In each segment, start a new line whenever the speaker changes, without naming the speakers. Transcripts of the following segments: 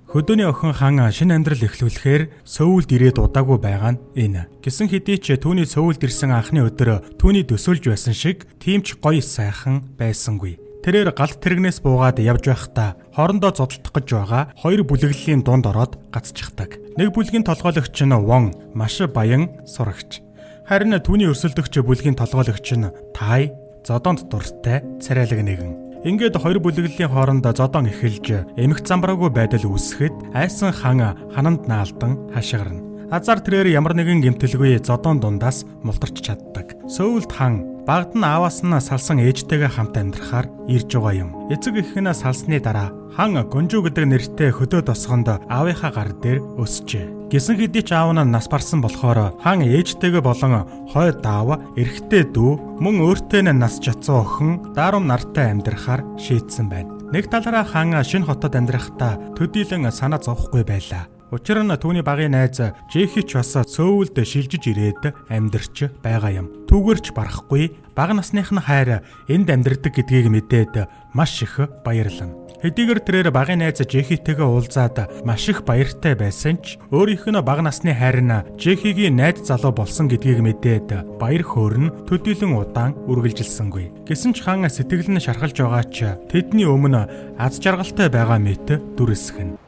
Хөдөөний охин хан шинэ амьдрал эхлүүлэхээр Сөүлд ирээд удаагүй байгаа нь энэ. Гэсэн хэдий ч түүний Сөүлд ирсэн анхны өдөр түүний төсөөлж байсан шиг тийм ч гоё сайхан байсангүй. Тэрээр галт тэрэгнээс буугаад явж байхдаа хоорондоо зодтолдох гэж байгаа хоёр бүлэглэлийн дунд ороод гацчихдаг. Нэг бүлгийн толгойлогч нь Вон маш баян сурагч. Харин түүний өрсөлдөгч бүлгийн толгойлогч нь Тай зодоонд дуртай царайлаг нэгэн. Ингээд хоёр бүлэглэлийн хоорондоо зодон эхэлж эмх замбраагүй байдал үүсгэхэд айсан хан хананд наалдан хашгирна. Азар тэрээр ямар нэгэн гэмтэлгүй зодон дундаас мултарч чаддаг. Сөүлд хан багад нь ааваас нь салсан ээжтэйгээ хамт амьдрахаар ирж байгаа юм. Эцэг эхнээ салсны дараа хан Гонжу гэдэг нэртэй хөдөө тосгонд аавынхаа гар дээр өсчээ. Гэсэн хэдий ч аав нь нас барсан болохоор хан ээжтэйгээ болон хой даав, эрэгтэй дүү, мөн өөртөө нас жацсан охин Дарум нартай амьдрахаар шийдсэн байна. Нэг талаараа хан шинэ хотод амьдрахдаа төдийлөн санаа зовхгүй байлаа. Учир нь түүний багын найз Жэхи ч бас Сөүлд шилжиж ирээд амьдарч байгаа юм. Түүгээрч барахгүй бага насных нь хайр энд амьдардаг гэдгийг мэдээд маш их баярлана. Хэдийгээр тэрээр багын найз Жэхитэйгээ уулзаад маш их баяртай байсан ч өөрийнх нь бага насны хайр нь Жэхигийн найз залуу болсон гэдгийг мэдээд баяр хөөрн төдийлөн удаан үргэлжилсэнгүй. Гэсэн ч хан сэтгэл нь шархалж байгаа ч тэдний өмнө аз жаргалтай байгаа мэт дүрсгэн.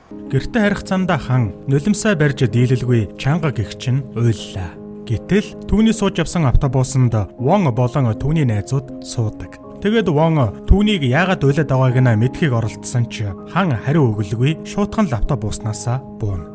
Гэртээ харих замдаа хан нулимсаа барьж дийлэлгүй чанга гихч нь уйллаа. Гэтэл түүний сууж явсан автобусанд Вон болон түүний найзууд суудаг. Тэгээд Вон түүнийг яагаад уйлаад байгааг нь мэдхийг оролдсон ч хан хариу өгөлгүй шуутхан автобуснаас бууна.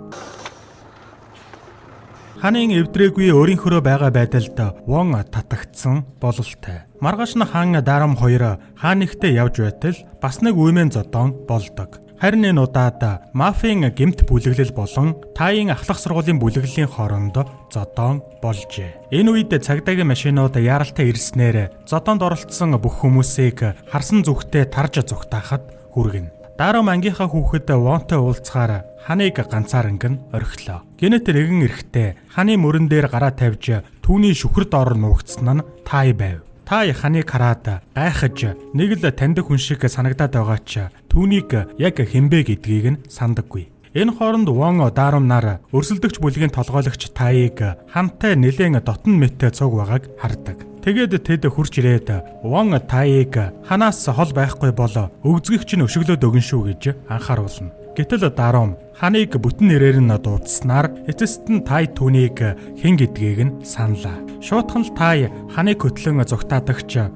Ханын эвдрээгүй өөрийнхөө байгаа байдалд Вон татагдсан бололтой. Маргааш нь хан Дарам хоёр хаанигтээ явж байтал бас нэг үемэн зодон болдог. Харин энэ удаад мафийн гэмт бүлэглэл болон Тайын ахлах сургуулийн бүлэглэлийн хооронд зодон болжээ. Энэ үед цагдаагийн машинууд яаралтай ирснээр зодонд оролцсон бүх хүмүүсийг харсан зүгтээ тарж зүгтаахад хүргэнэ. Дарам ангийнхаа хүүхэд Вонтой уулзахаар ханыг ганцаарнг нь орхилоо. Гэнэт рэгэн эрэхтэй ханы мөрөн дээр гараа тавьж түүний шүхэр доор нуугдсан нь Тай байв. Тай ханыг хараад гайхаж нэг л таньдаг хүн шиг санагдаад байгаа ч түүнийг яг хинбэ гэдгийг нь сандаггүй. Энэ хооронд Вон Дарум нар өрсөлдөгч бүлгийн толгойлогч Тайыг хамтаа нэлээд дотн мэттэй цуг байгааг хардаг. Тэгээд тэд хурж ирээд Вон Тайыг ханаас хол байхгүй бол өгзгийгч нь өшөглөөд өгнө шүү гэж анхааруулна. Гэтэл Дарум ханыг бүтэн нэрээр нь дуудснаар эцэст нь Тай түүнийг хэн гэдгийг нь саналаа. Шуутхан л Тай ханыг хөтлөн зугтаадагч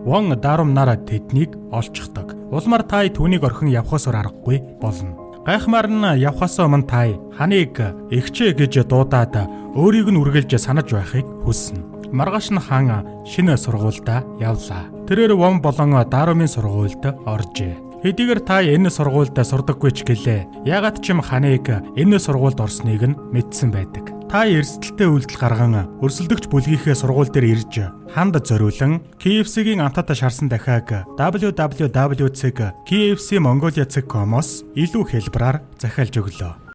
Вон Дарум нар тэднийг олчихдаг. Улмаар Тай түүнийг орхин явхаас аргагүй болно. Гайхмаар нь явхаас өмнө Тай ханыг эгчээ гэж дуудаад өөрийг нь үргэлж санаж байхыг хүснэ. Маргааш нь хан шинэ сургуульд явлаа. Тэрээр Вон болон Дарумын сургуульд оржээ. Хэдийгээр Тай энэ сургуульд сурдаггүй ч гэлээ. Ягаад ч юм ханыг энэ сургуульд орсныг нь мэдсэн байдаг. Тай эрсдэлтэй үйлдэл гарган өрсөлдөгч бүлгийнхээ сургууль дээр ирж ханд зориулан KFC-гийн амттай шарсан дахиаг www.kfcmongolia.com-оос илүү хэлбэрээр захиалж өглөө.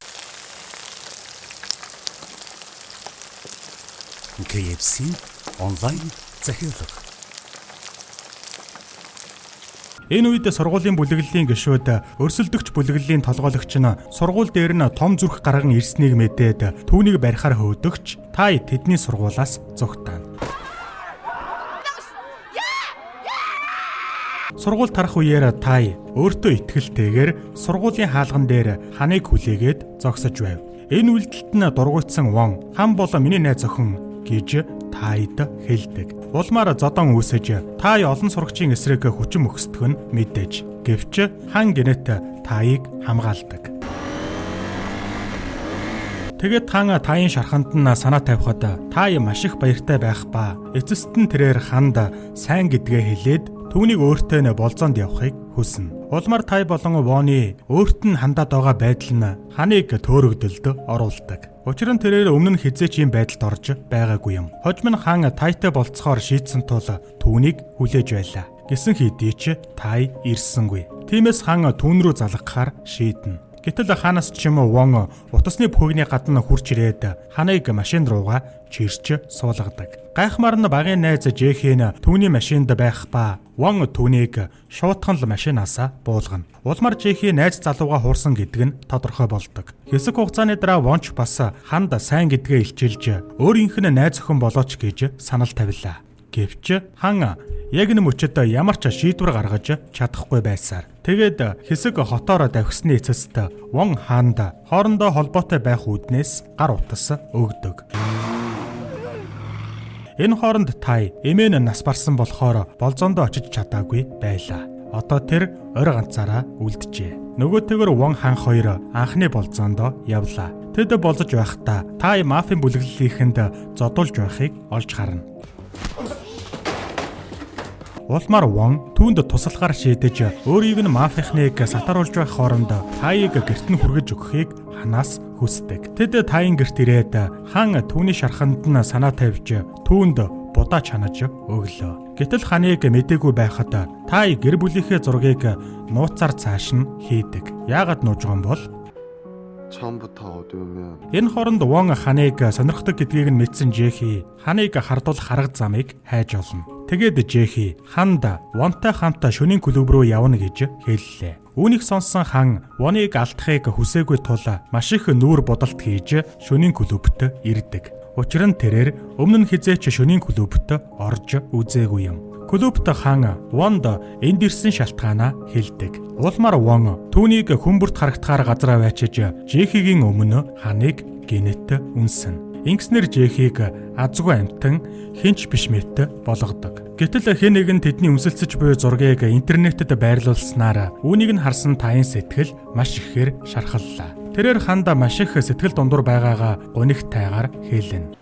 KFC онлайн захиалга.
Энэ үед сургуулийн бүлэглэлийн гишүүд өрсөлдөгч бүлэглэлийн толгойлогч нь сургууль дээр нь том зүрх гарган ирснийг мэдээд түүнийг барихаар хөөдөгч Тай тэдний сургуулаас зугтаана. Сургууль тарах үеэр Тай өөртөө итгэлтэйгээр сургуулийн хаалган дээр ханыг хүлээгээд зогсож байв. Энэ үйлдэлт нь дургуйтсан Вон хан бол миний найз охин гэж Тайд хэлдэг. Улмаар зодон үүсэж Тай олон сурагчийн эсрэг хүчин мөхсдөх нь мэдээж. Гэвч хан гэнэт Тайыг хамгаалдаг. Тэгээд хан Тайын шарханд нь санаа тавихад Тай маш их баяртай байх ба эцэст нь тэрээр ханд сайн гэдгээ хэлээд түүнийг өөртөө нь болзоонд явахыг хүснэ. Улмаар Тай болон Воны өөрт нь хандаад байгаа байдал нь ханыг төөрөгдөлд оруулдаг. Учир нь тэрээр өмнө нь хизээч ийм байдалд орж байгаагүй юм. Хожим нь хан Тайтай болцохоор шийдсэн тул түүнийг хүлээж байлаа. Гэсэн хэдий ч Тай ирсэнгүй. Тиймээс хан түүн рүү залгахаар шийднэ. Гэтэл хаанаас ч юм уу Вон утасны бүхэгний гадна хурч ирээд ханыг машин руугаа чирч суулгадаг. Гайхмаар нь багын найз Жэхийн түүний машинд байх ба Вон түүнийг шуутхан л машинаасаа буулгана. Улмаар Жэхийн найз залууга хуурсан гэдэг нь тодорхой болдог. Хэсэг хугацааны дараа Вонч бас ханд сайн гэдгээ илчилж өөрийнх нь найз охин болооч гэж санал тавилаа. Гэвч хан яг энэ мөчөд ямар ч шийдвэр гаргаж чадахгүй байсаар тэгээд хэсэг хотоор давхисны эцэст Вон хаанд хоорондоо холбоотой байх үүднээс гар утас өгдөг. Энэ хооронд Тай эмээн нас барсан болохоор болзоондоо очиж чадаагүй байлаа. Одоо тэр орой ганцаараа үлджээ. Нөгөөтэйгөр Вон хаан хоёр анхны болзоондоо явлаа. Тэд болзож байхдаа Тай мафийн бүлэглэлийнхэнд зодуулж байхыг олж харна. Улмаар Вон түүнд туслахаар шийдэж өөрийг нь мафийнхныг сатаруулж байх хооронд Тайг гэрт нь хүргэж өгөхийг ханаас хүсдэг. Тэд Тайын гэрт ирээд хан түүний шарханд нь санаа тавьж түүнд будаа чанаж өглөө. Гэтэл ханыг мэдээгүй байхад Тай гэр бүлийнхээ зургийг нууцаар цааш нь хийдэг. Яагаад нуужган бол энэ хооронд Вон ханыг сонирхдог гэдгийг нь мэдсэн Жэхи ханыг хардуулах арга замыг хайж олно. Тэгээд Жэхи ханд Вонтой хамт шөнийн клуб руу явна гэж хэллээ. Үүнийг сонсон хан Воныг алдахыг хүсээгүй тул маш их нүүр бодолт хийж шөнийн клубт ирдэг. Учир нь тэрээр өмнө нь хизээч шөнийн клубт орж үзээгүй юм. Клубт хан Вонд энд ирсэн шалтгаанаа хэлдэг. Улмаар Вон түүнийг хүмүүрт харагдахаар газар аваачиж Жэхигийн өмнө ханыг гинэт үнсэн. Ингэснээр Жэхийг азгүй амтан хинч биш мэт болгодог. Гэтэл хэн нэгэн тэдний үнсэлцэж буй зургийг интернетэд байрлуулснаар үүнийг нь харсан Тайын сэтгэл маш ихээр шархаллаа. Тэрээр ханда маш их сэтгэл дундуур байгаагаа гунигтайгаар хэлнэ.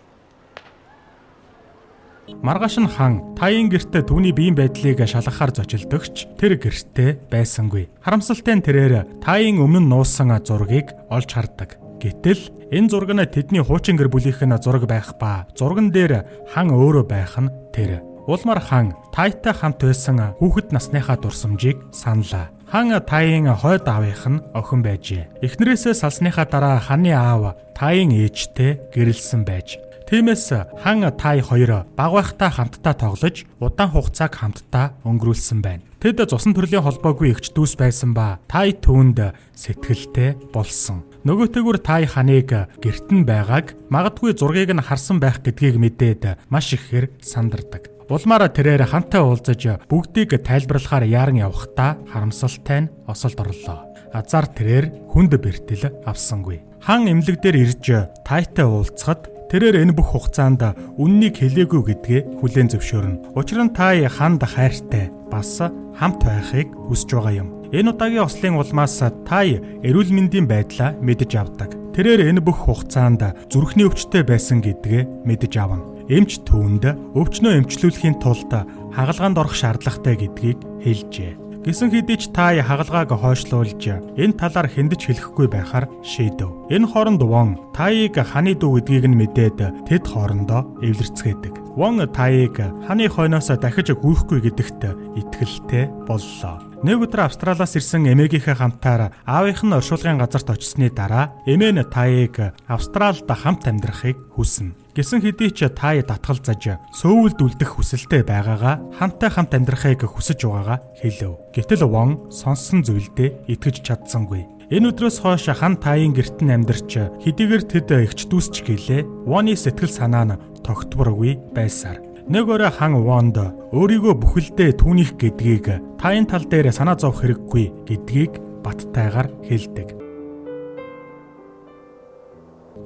Маргааш нь хан Тайын гэртээ түүний биеийн байдлыг шалгахаар зочилдогч тэр гэртээ байсангүй. Харамсалтай нь тэрээр Тайын өмнө нуусан зургийг олж хардаг. Гэтэл энэ зураг нь тэдний хуучин гэр бүлийнхэн зураг байх ба зурган дээр хан өөрөө байх нь тэр. Улмаар хан Тайтай хамт байсан хүүхэд насныхаа дурсамжийг саналаа. Хан Тайын хойд аавынх нь охин байжээ. Эхнэрээсээ салсныхаа дараа ханы аав Тайын ээжтэй гэрэлсэн байж. Тиймээс хан Тай хоёр баг байхдаа хамтдаа тоглож удаан хугацааг хамтдаа өнгөрүүлсэн байна. Тэд цусан төрлийн холбоогүй эгч дүүс байсан ба Тай түүнд сэтгэлтэй болсон. Нөгөөтэйгүр Тай ханыг гэрт нь байгааг магадгүй зургийг нь харсан байх гэдгийг мэдээд маш ихээр сандардаг. Улмаараа тэрээр хамтаа уулзаж бүгдийг тайлбарлахаар яаран явхдаа харамсалтай нь осолд орлоо. Азар тэрээр хүнд бэртэл авсангүй. Хан эмнэлэг дээр ирж Тайтай уулзахад тэрээр энэ бүх хугацаанд үннийг хэлээгүй гэдгээ хүлээн зөвшөөрнө. Учир нь Тай ханд хайртай бас хамт байхыг хүсэж байгаа юм. Энэ удаагийн ослын улмаас Тай эрүүл мэндийн байдлаа мэдэж авдаг. Тэрээр энэ бүх хугацаанд зүрхний өвчтөй байсан гэдгээ мэдэж авна. Эмч түүнд өвчнөө эмчлүүлэхийн тулд хагалгаанд орох шаардлагатай гэдгийг хэлжээ. Гэсэн хэдий ч Тай хагалгааг хойшлуулж энэ талаар хэндэж хэлэхгүй байхаар шийдэв. Энэ хооронд Вон Тайыг ханы дүү гэдгийг нь мэдээд тэд хоорондоо эвлэрцгээдэг. Вон Тайыг ханы хойноос дахиж гүйхгүй гэдэгт итгэлтэй боллоо. Нэг өдөр Австралиас ирсэн эмээгийнхээ хамтаар аавынх нь оршуулгын газарт очсны дараа эмээ нь Тайыг Австралид хамт амьдрахыг хүснэ. Гэсэн хэдий ч Тай татгалзаж сөүлд үлдэх хүсэлтэй байгаагаа хамтаа хамт амьдрахыг хүсэж байгаагаа хэлв. Гэтэл Вон сонссон зүйлдээ итгэж чадсангүй. Энэ өдрөөс хойш хан Тайын гэрт нь амьдарч хэдийгээр тэд эгч дүүсч гэлээ Воны сэтгэл санаа нь тогтворгүй байсаар. Нэг өрөө хан Вонд өөрийгөө бүхэлдээ түүнийх гэдгийг Тайын тал дээр санаа зовх хэрэггүй гэдгийг баттайгаар хэлдэг.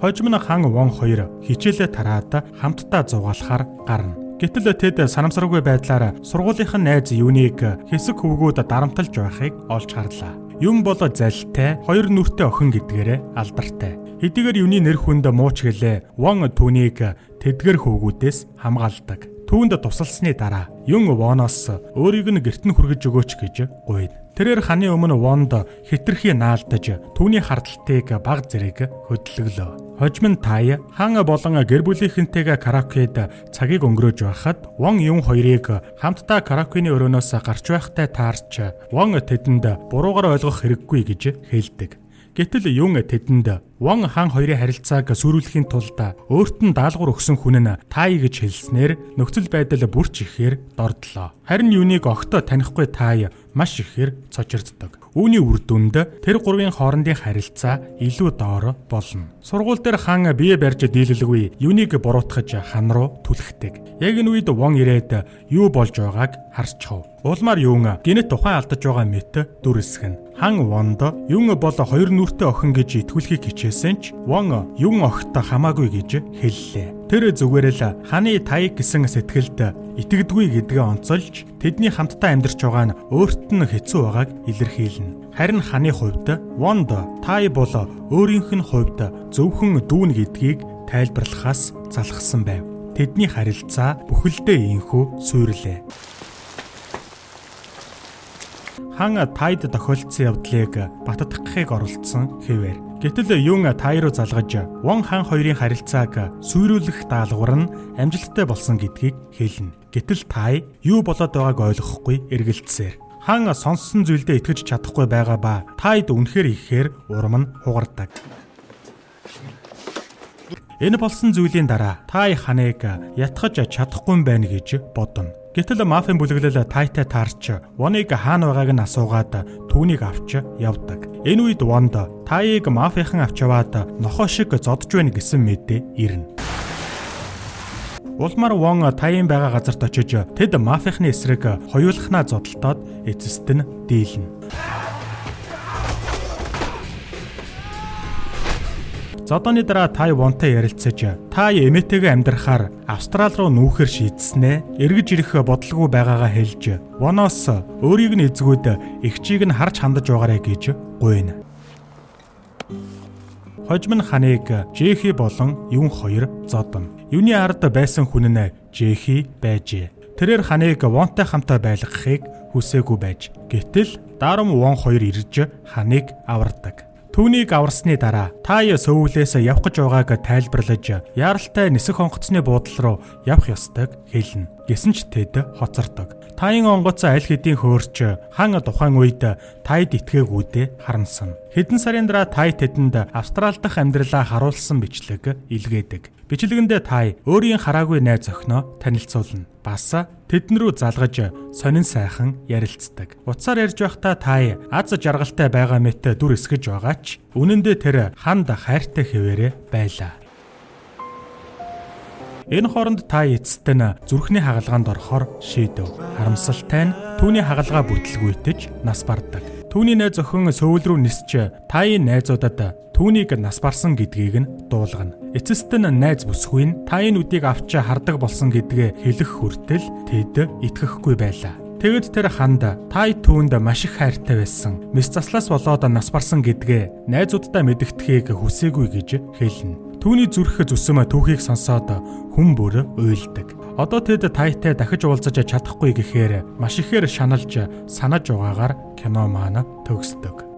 Хожим нь хан Вон хоёр хичээлээ тараад хамтдаа зугаалахаар гарна. Гэтэл тэд санамсаргүй байдлаар сургуулийнх нь найз юуныг хэсэг хөвгүүд дарамталж байхыг олж харлаа. Юм бол залтай, хоёр нүртэй охин гэдгээрээ алдартай. Хэдийгээр юуны нэр хүнд мууч гэлээ Вон түүнийг тэдгэр хөвгүүдээс хамгаалдаг. Түүнд тусалсны дараа Юн Воноос өөрийг нь гэрт нь хүргэж өгөөч гэж гуйд. Тэрээр ханы өмнө Вонд хитрхи наалдаж түүний хардалтыг баг зэрэг хөдөлгөлөө. Хожим нь Тай хан болон гэр бүлийнхэнтэйгээ караокед цагийг өнгөрөөж байхад Вон Юн хоёрыг хамтдаа караокены өрөөнөөс гарч байхтай таарч Вон тэдэнд буруугаар ойлгох хэрэггүй гэж хэлдэг. Гэтэл Юн тэдэнд Вон хаан хоёрын харилцааг сүрүүлэхийн тулд өөрт нь даалгавар өгсөн хүн нь Тай гэж хэлснээр нөхцөл байдал бүрч ихээр дордлоо. Харин Юныг огтоо танихгүй Тай маш ихээр цочирддог. Үүний үр дүнд тэр гурвын хоорондын харилцаа илүү доор болно. Сургууль дээр хаан бие барьж дийлэлгүй Юныг буруутгаж хан руу түлхдэг. Яг энэ үед Вон ирээд юу болж байгааг харцгаав. Улмаар Юн гинэт тухайн алдаж байгаа мэт дүрсгэн. Хан Вонд Юн бол хоёр нүртэй охин гэж итгүүлэхийг хичээсэн ч Вон Юн огт хамаагүй гэж хэллээ. Тэр зүгээр л ханы Тай гэсэн сэтгэлд итгэдэггүй гэдгээ онцолж тэдний хамтдаа амьдарч байгаа нь өөрт нь хэцүү байгааг илэрхийлнэ. Харин ханы хувьд Вонд Тай бол өөрийнх нь хувьд зөвхөн дүүн гэдгийг тайлбарлахаас залхсан байв. Тэдний харилцаа бүхэлдээ ийхүү суйрлээ. Хан Тайд тохиолдсон явдлыг баттгахыг оролдсон хэвээр. Гэтэл Юн Тай руу залгаж Вон хаан хоёрын харилцааг суйруулах даалгавар нь амжилттай болсон гэдгийг хэлнэ. Гэтэл Тай юу болоод байгааг ойлгохгүй эргэлзсээр. Хан сонссон зүйлдээ итгэж чадахгүй байгаа ба Тайд үнэхээр ихээр урам нь хугардаг. Энэ болсон зүйлийн дараа Тай ханыг ятгах чадахгүй байна гэж бодно. Гэтэл мафийн бүлэглэл Тайтай таарч Воныг хаана байгааг нь асуугаад түүнийг авч явдаг. Энэ үед Вонд Тайыг мафийнхан авч яваад нохоо шиг зодж байна гэсэн мэдээ ирнэ. Улмаар Вон Тайын байгаа газарт очиж тэд мафийнхны эсрэг хоёулахнаа зодтолтоод эцэст нь дийлнэ. Зодооны дараа Тай Вонтой ярилцаж Тай эмээтэйгээ амьдрахаар Австрал руу нүүхэр шийдснээ эргэж ирэх бодлого байгаагаа хэлж Воноос өөрийг нь эзгүүд эгчийг нь харж хандаж байгаарэ гэж гуйна. Хожим нь ханыг Жэхи болон Юн хоёр зодно. Юуны ард байсан хүн нь Жэхи байжээ. Тэрээр ханыг Вонтой хамтаа байлгахыг хүсээгүй байж. Гэтэл дарам Вон хоёр ирж ханыг авардаг. Түүнийг аварсны дараа Тай сөүлээс явах гэж байгааг тайлбарлаж яаралтай нисэх онгоцны буудлал руу явах ёстойг хэлнэ. Гэсэн ч тэд хоцордог. Тайын онгоц аль хэдийн хөөрч хан тухайн үед Тайд итгээгүйдээ харамсан. Хэдэн сарын дараа Тай тэдэнд Австрал дахь амьдралаа харуулсан бичлэг илгээдэг. Бичлэгэндээ Тай өөрийн хараагүй найз охиноо танилцуулна. Бас тэдэн рүү залгаж сонин сайхан ярилцдаг. Утсаар ярьж байхдаа Тай аз жаргалтай байгаа мэт дүр эсгэж байгаа ч үнэн дээр тэр ханд хайртай хэвээрээ байлаа. Энэ хооронд Тай эцэст нь зүрхний хагалгаанд орохоор шийдэв. Харамсалтай нь түүний хагалгаа бүтлгүйтэж нас бардаг. Түүний найз охин сөүл рүү нисч Тайын найзуудад түүнийг нас барсан гэдгийг нь дуулгана. Эцэст нь найз бүсгүй нь Тайын үдийг авч хардаг болсон гэдгээ хэлэх хүртэл тэд итгэхгүй байлаа. Тэгэд тэр ханд Тай түүнд маш их хайртай байсан. Мэс заслаас болоод нас барсан гэдгээ найзуудтай мэдэгдэхийг хүсээгүй гэж хэлнэ. Түүний зүрх зүсэм түүхийг сонсоод хүн бүр уйлдаг. Одоо тэд Тайтай дахиж уулзаж чадахгүй гэхээр маш ихээр шаналж санаж байгаагаар кино маань төгсдөг.